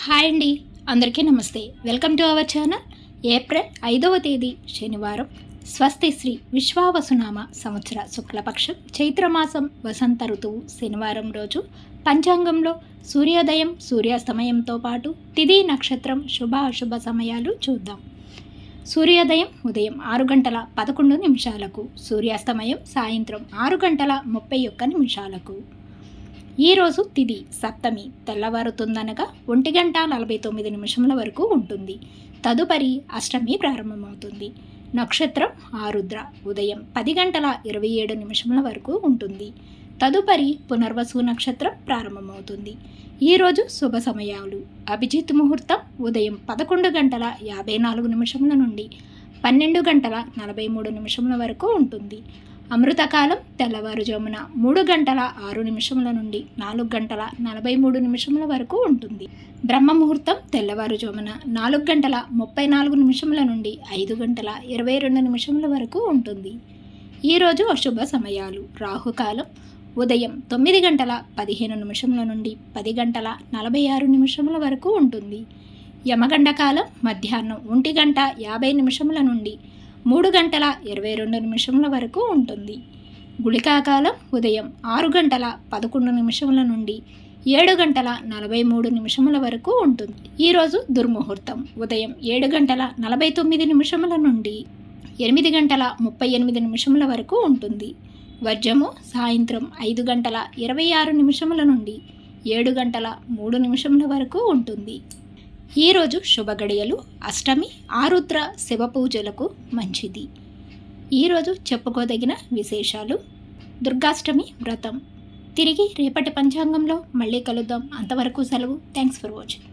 Hi అండి, అందరికీ నమస్తే. Welcome to our channel. April 5వ తేదీ శనివారం, స్వస్తి శ్రీ విశ్వావసునామ సంవత్సర శుక్లపక్షం చైత్రమాసం వసంత ఋతువు శనివారం రోజు పంచాంగంలో సూర్యోదయం సూర్యాస్తమయంతో పాటు తిథి నక్షత్రం శుభ అశుభ సమయాలు చూద్దాం. సూర్యోదయం ఉదయం 6 గంటల 11 నిమిషాలకు, సూర్యాస్తమయం సాయంత్రం 6 గంటల 31 నిమిషాలకు. ఈరోజు తిథి సప్తమి తెల్లవారుతుందనగా 1:49 వరకు ఉంటుంది. తదుపరి అష్టమి ప్రారంభమవుతుంది. నక్షత్రం ఆరుద్ర ఉదయం 10:27 వరకు ఉంటుంది. తదుపరి పునర్వసు నక్షత్రం ప్రారంభమవుతుంది. ఈరోజు శుభ సమయాలు: అభిజిత్ ముహూర్తం ఉదయం 11:54 నుండి 12:43 వరకు ఉంటుంది. అమృతకాలం తెల్లవారుజామున 3:06 నుండి 4:43 వరకు ఉంటుంది. బ్రహ్మముహూర్తం తెల్లవారుజామున 4:34 నుండి 5:22 వరకు ఉంటుంది. ఈరోజు అశుభ సమయాలు: రాహుకాలం ఉదయం 9:15 నుండి 10:46 వరకు ఉంటుంది. యమగండ కాలం మధ్యాహ్నం 1:50 నుండి 3:22 వరకు ఉంటుంది. గుళికాకాలం ఉదయం 6:11 నుండి 7:43 వరకు ఉంటుంది. ఈరోజు దుర్ముహూర్తం ఉదయం 7:49 నుండి 8:38 వరకు ఉంటుంది. వర్జము సాయంత్రం 5:26 నుండి 7:03 వరకు ఉంటుంది. ఈరోజు శుభగడియలు: అష్టమి ఆరుద్ర శివ పూజలకు మంచిది. ఈరోజు చెప్పుకోదగిన విశేషాలు: దుర్గాష్టమి వ్రతం. తిరిగి రేపటి పంచాంగంలో మళ్ళీ కలుద్దాం. అంతవరకు సెలవు. Thanks for watching.